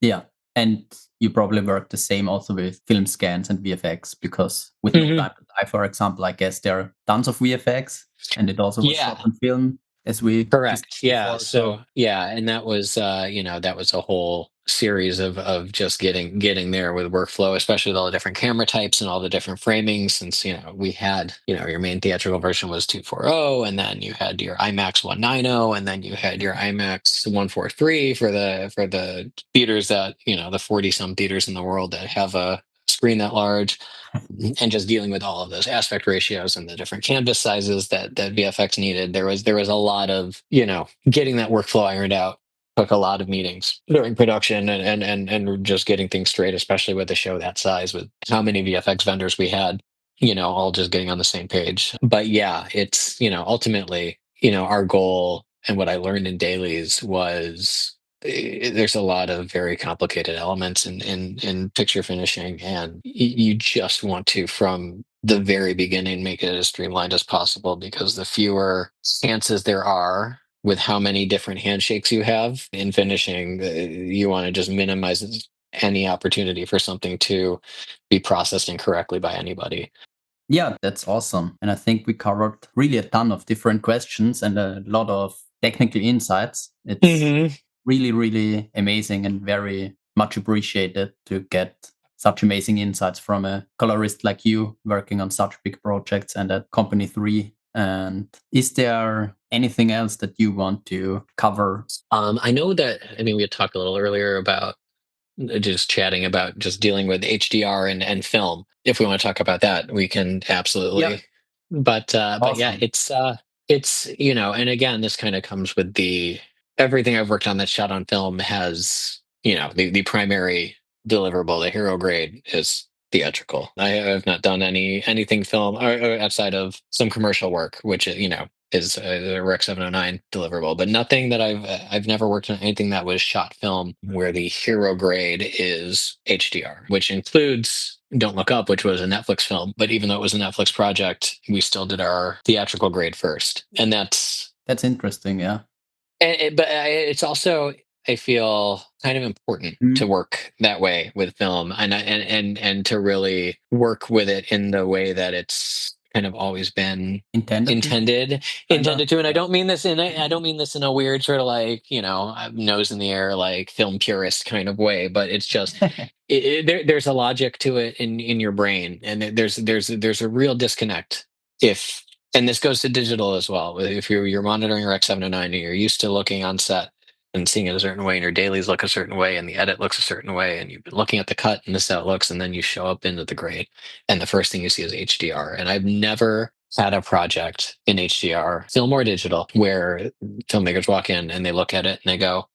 Yeah. And you probably work the same also with film scans and VFX because with No Mhm. Time to Die, for example, I guess there are tons of VFX and it also was shot Yeah. on film as we Correct. discussed Yeah. before. So So yeah, and that was that was a whole series of just getting there with workflow, especially with all the different camera types and all the different framings. Since we had your main theatrical version was 240, and then you had your IMAX 190, and then you had your IMAX 143 for the theaters that the 40 some theaters in the world that have a screen that large, and just dealing with all of those aspect ratios and the different canvas sizes that VFX needed. There was a lot of getting that workflow ironed out. Took a lot of meetings during production and just getting things straight, especially with a show that size, with how many VFX vendors we had, all just getting on the same page. But yeah, it's ultimately our goal and what I learned in dailies was, there's a lot of very complicated elements in picture finishing, and you just want to, from the very beginning, make it as streamlined as possible, because the fewer chances there are with how many different handshakes you have in finishing, you want to just minimize any opportunity for something to be processed incorrectly by anybody. yeah, that's awesome. And I think we covered really a ton of different questions and a lot of technical insights. It's Hmm. really, really amazing and very much appreciated to get such amazing insights from a colorist like you working on such big projects and at Company 3. And is there anything else that you want to cover? I know that, I mean, we had talked a little earlier about just chatting about just dealing with HDR and film. If we want to talk about that, we can Yeah, absolutely. But yeah, awesome. it's and again, this kind of comes with the everything I've worked on that's shot on film has the primary deliverable, the hero grade is theatrical. I have not done anything film or outside of some commercial work, which is the Rec 709 deliverable, but nothing that I've never worked on anything that was shot film where the hero grade is HDR, which includes Don't Look Up, which was a Netflix film. But even though it was a Netflix project, we still did our theatrical grade first, and That's interesting. Yeah. it's also, I feel, kind of important to Mhm. work that way with film, and to really work with it in the way that it's kind of always been Intended to? intended to. And I don't mean this in I don't mean this in a weird sort of like, nose in the air, like film purist kind of way, but it's just there's a logic to it in your brain, and there's a real disconnect if, and this goes to digital as well. If you're monitoring your X709 and you're used to looking on set and seeing it a certain way, and your dailies look a certain way, and the edit looks a certain way, and you've been looking at the cut and this is how it looks, and then you show up into the grade, and the first thing you see is HDR. And I've never had a project in HDR, film or digital, where filmmakers walk in and they look at it and they go,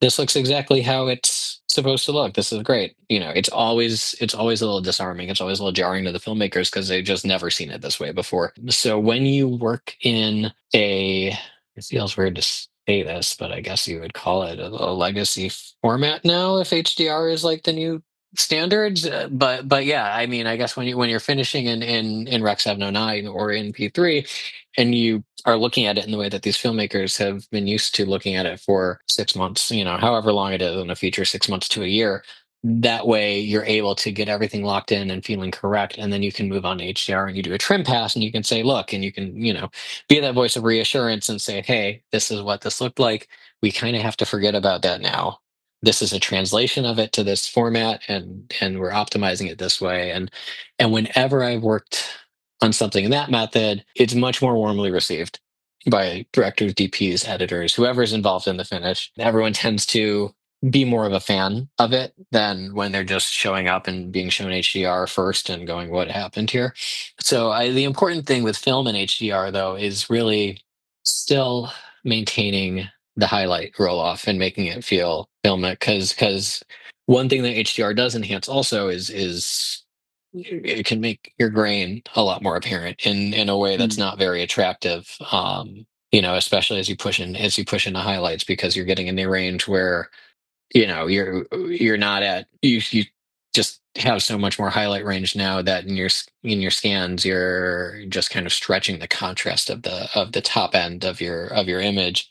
this looks exactly how it's supposed to look. This is great. It's always a little disarming. It's always a little jarring to the filmmakers because they've just never seen it this way before. So when you work in it feels weird to say this, but I guess you would call it a legacy format now if HDR is like the new standards. But yeah, I mean, I guess when you're finishing in Rec 709 or in P3, and you are looking at it in the way that these filmmakers have been used to looking at it for 6 months, however long it is in a feature, 6 months to a year. That way you're able to get everything locked in and feeling correct. And then you can move on to HDR and you do a trim pass and you can say, look, and you can, be that voice of reassurance and say, hey, this is what this looked like. We kind of have to forget about that now. This is a translation of it to this format, and we're optimizing it this way. And whenever I've worked on something in that method, it's much more warmly received by directors, DPs, editors, whoever's involved in the finish. Everyone tends to be more of a fan of it than when they're just showing up and being shown HDR first and going, what happened here? So the important thing with film and HDR, though, is really still maintaining the highlight roll off and making it feel filmic, because one thing that HDR does enhance also is it can make your grain a lot more apparent in a way that's Mm. not very attractive. Especially as you push into highlights, because you're getting in the range where you're not at you just have so much more highlight range now that in your scans you're just kind of stretching the contrast of the top end of your image.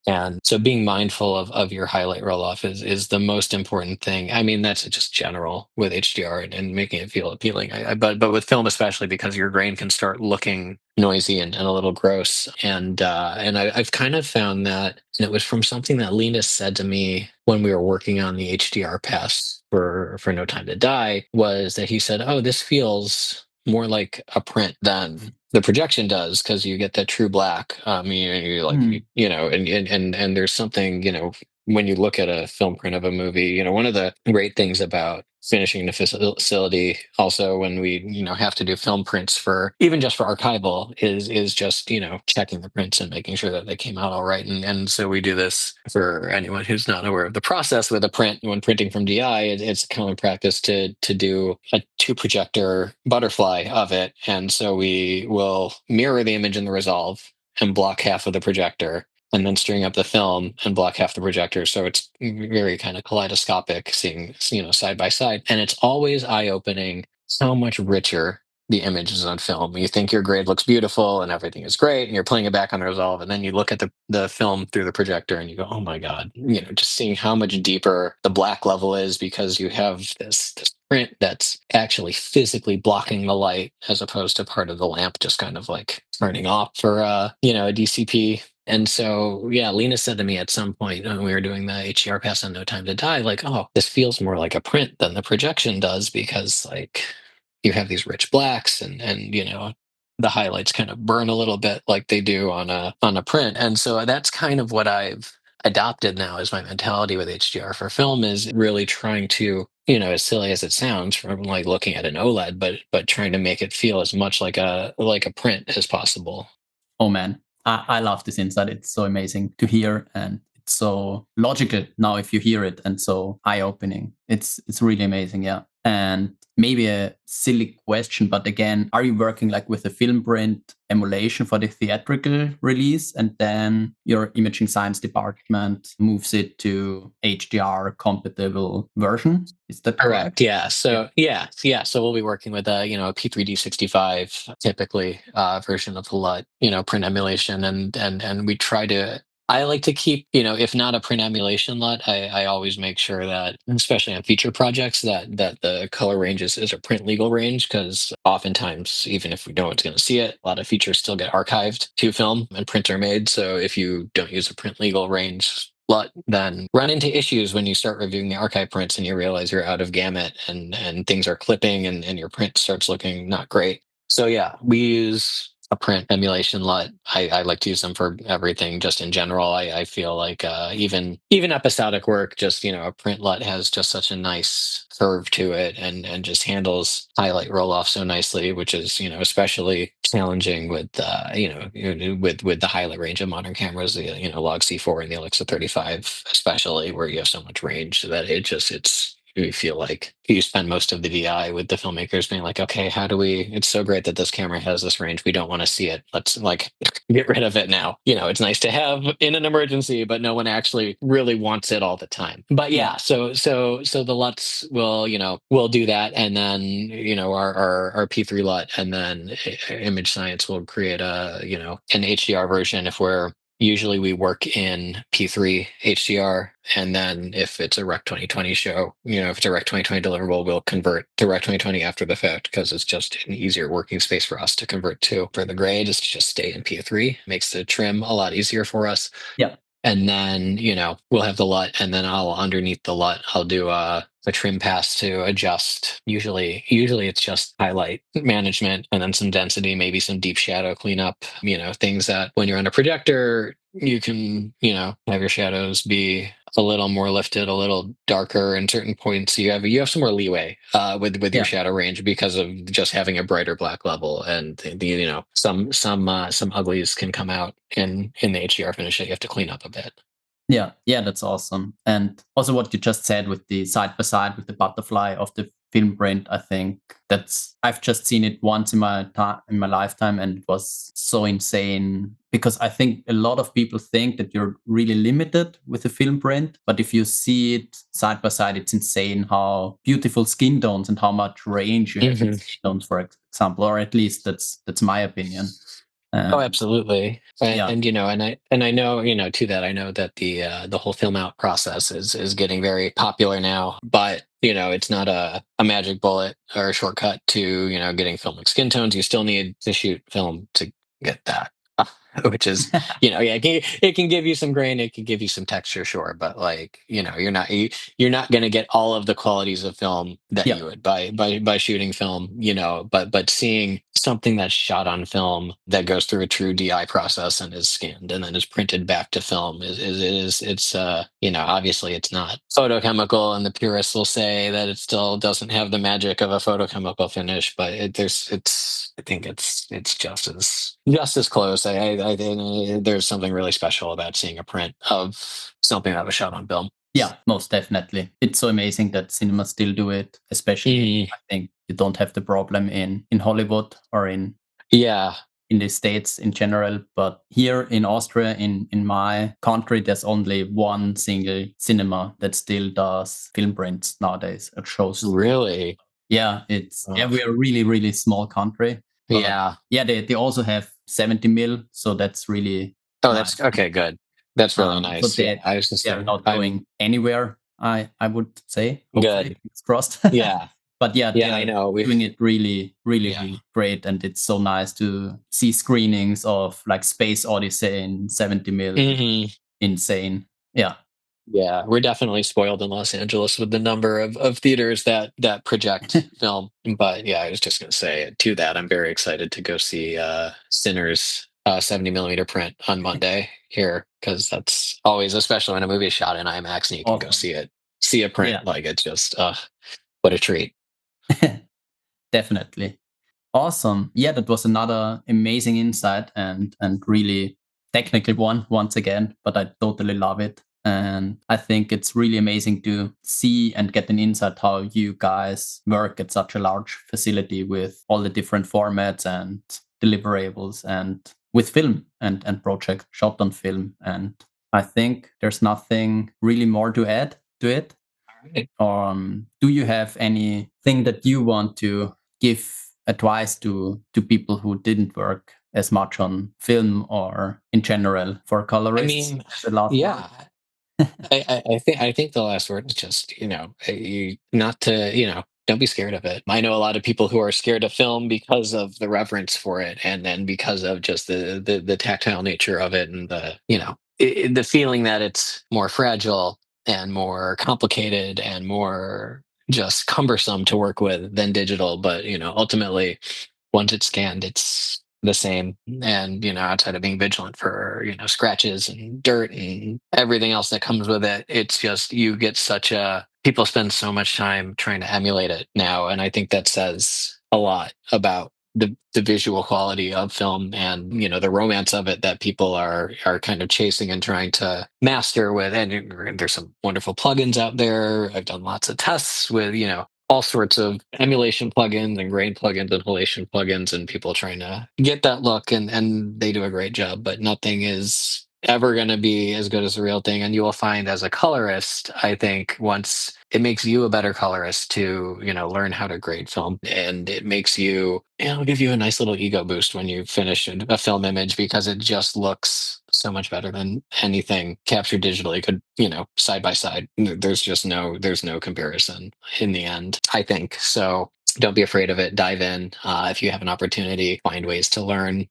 And so being mindful of your highlight roll off is the most important thing. I mean, that's just general with HDR and making it feel appealing. But with film, especially because your grain can start looking noisy and a little gross. I've kind of found that, and it was from something that Linus said to me when we were working on the HDR pass for No Time to Die, was that he said, oh, this feels more like a print than the projection does, because you get that true black. You like Mm. and there's something, when you look at a film print of a movie, one of the great things about finishing the facility, also when we have to do film prints for even just for archival, is just checking the prints and making sure that they came out all right. And so we do this for anyone who's not aware of the process with a print. When printing from DI, it's common practice to do a two projector butterfly of it, and so we will mirror the image in the resolve and block half of the projector, and then string up the film and block half the projector. So it's very kind of kaleidoscopic, seeing, side by side. And it's always eye opening how much richer the image is on film. You think your grade looks beautiful and everything is great, and you're playing it back on Resolve, and then you look at the film through the projector and you go, oh my God, just seeing how much deeper the black level is, because you have this print that's actually physically blocking the light, as opposed to part of the lamp just kind of like turning off for a DCP. And so, yeah, Lena said to me at some point when we were doing the HDR pass on No Time to Die, like, oh, this feels more like a print than the projection does, because like you have these rich blacks, and the highlights kind of burn a little bit like they do on a print. And so that's kind of what I've adopted now as my mentality with HDR for film, is really trying to, as silly as it sounds from like looking at an OLED, but trying to make it feel as much like a print as possible. Oh man, I love this insight. It's so amazing to hear, and it's so logical now if you hear it, and so eye-opening. It's really amazing, yeah. And maybe a silly question, but again, are you working like with a film print emulation for the theatrical release, and then your imaging science department moves it to HDR compatible version? Is that Correct. correct? Yeah. So yeah. So we'll be working with a P3D65 typically version of the LUT, print emulation, and we try to I like to keep, if not a print emulation LUT, I always make sure that, especially on feature projects, that the color range is a print legal range, because oftentimes, even if we know it's going to see it, a lot of features still get archived to film and prints are made. So if you don't use a print legal range LUT, then run into issues when you start reviewing the archive prints and you realize you're out of gamut, and things are clipping, and your print starts looking not great. So yeah, we use a print emulation LUT. I like to use them for everything, just in general. I feel like even episodic work, just a print LUT has just such a nice curve to it, and just handles highlight roll off so nicely, which is especially challenging with with the highlight range of modern cameras, the log C4 and the Alexa 35, especially, where you have so much range that it's you feel like you spend most of the DI with the filmmakers being like, okay, how do we? It's so great that this camera has this range. We don't want to see it. Let's get rid of it now. It's nice to have in an emergency, but no one actually really wants it all the time. But yeah, so the LUTs will do that, and then our P3 LUT, and then Image Science will create an HDR version if we're. Usually we work in P3 HDR, and then if it's a Rec 2020 show, if it's a Rec 2020 deliverable, we'll convert to Rec 2020 after the fact, because it's just an easier working space for us to convert to. For the grade, is to just stay in P3. Makes the trim a lot easier for us. Yeah. And then, we'll have the LUT, and then I'll underneath the LUT, I'll do a trim pass to adjust. Usually it's just highlight management, and then some density, maybe some deep shadow cleanup, things that when you're on a projector, you can, have your shadows be a little more lifted, a little darker in certain points. You have some more leeway with your shadow range, because of just having a brighter black level, and some uglies can come out in the HDR finish that you have to clean up a bit. Yeah, that's awesome. And also what you just said with the side by side with the butterfly of the film print, I think I've just seen it once in my lifetime, and it was so insane, because I think a lot of people think that you're really limited with the film print, but if you see it side by side, it's insane how beautiful skin tones and how much range you have in skin tones, for example, or at least that's my opinion. Oh, absolutely. Yeah. And I know, to that, I know that the whole film out process is getting very popular now, but it's not a magic bullet or a shortcut to, getting filmic skin tones. You still need to shoot film to get that. Which is, yeah, it can give you some grain, it can give you some texture, sure, but you're not going to get all of the qualities of film that you would by shooting film, but seeing something that's shot on film that goes through a true DI process and is scanned and then is printed back to film it's obviously it's not photochemical, and the purists will say that it still doesn't have the magic of a photochemical finish, but I think it's just as close. I think there's something really special about seeing a print of something that was shot on film. Yeah, most definitely. It's so amazing that cinemas still do it, especially I think you don't have the problem in Hollywood or in the States in general. But here in Austria, in my country, there's only one single cinema that still does film prints nowadays. It shows. Really? Yeah, we're a really, really small country. Yeah. They also have 70 mil, so that's really nice. That's okay, good. That's really nice. So I was just they're not going anywhere, I would say. Hopefully, good. it's crossed. Yeah. But Yeah, they're I know. doing it really, really, really great. And it's so nice to see screenings of like Space Odyssey in 70 mil. Insane. Yeah. Yeah, we're definitely spoiled in Los Angeles with the number of theaters that project film. But yeah, I was just going to say to that, I'm very excited to go see Sinners 70 millimeter print on Monday here, because that's always, especially when a movie is shot in IMAX and you can go see a print. Like, it's just what a treat. Definitely. Awesome. Yeah, that was another amazing insight and really technical one once again, but I totally love it. And I think it's really amazing to see and get an insight how you guys work at such a large facility with all the different formats and deliverables and with film and project shot on film. And I think there's nothing really more to add to it. All right. Do you have anything that you want to give advise to people who didn't work as much on film or in general for I colorists? mean, The last yeah. I think the last word is just, you not to, don't be scared of it. I know a lot of people who are scared of film because of the reverence for it, and then because of just the tactile nature of it, and the feeling that it's more fragile and more complicated and more just cumbersome to work with than digital. But ultimately, once it's scanned, it's the same. And outside of being vigilant for scratches and dirt and everything else that comes with it, it's just you get such a people spend so much time trying to emulate it now, and I think that says a lot about the visual quality of film, and the romance of it that people are kind of chasing and trying to master with. And there's some wonderful plugins out there. I've done lots of tests with all sorts of emulation plugins and grain plugins, inhalation plugins, and people trying to get that look, and they do a great job, but nothing is ever going to be as good as the real thing. And you will find, as a colorist, I think, once it makes you a better colorist to learn how to grade film, and it makes you it'll give you a nice little ego boost when you finish a film image, because it just looks so much better than anything captured digitally could, side by side. There's no comparison in the end, I think. So don't be afraid of it. Dive in. If you have an opportunity, find ways to learn,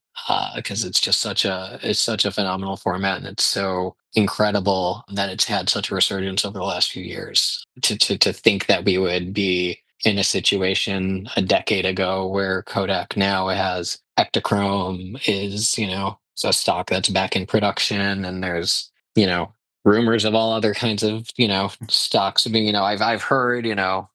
because it's such a phenomenal format, and it's so incredible that it's had such a resurgence over the last few years. To think that we would be in a situation a decade ago where Kodak now has Ektachrome is, it's a stock that's back in production, and there's, rumors of all other kinds of, stocks being, I've heard,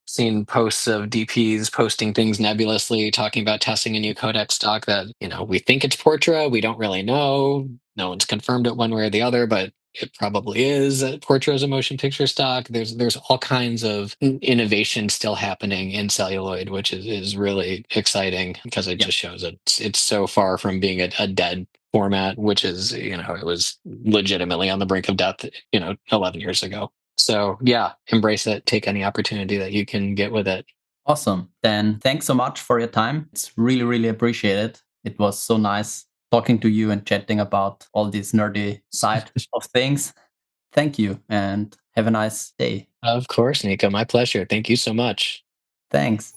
seen posts of DPs posting things nebulously talking about testing a new Kodak stock that, we think it's Portra, we don't really know. No one's confirmed it one way or the other, but it probably is. Portra is a motion picture stock. There's all kinds of innovation still happening in celluloid, which is really exciting, because it Yeah, just shows that it's so far from being a dead format, which is, it was legitimately on the brink of death, 11 years ago. So yeah, embrace it. Take any opportunity that you can get with it. awesome. Then thanks so much for your time. It's really, really appreciated. It was so nice talking to you and chatting about all these nerdy side of things. Thank you and have a nice day. Of course, Nico. My pleasure. Thank you so much. Thanks.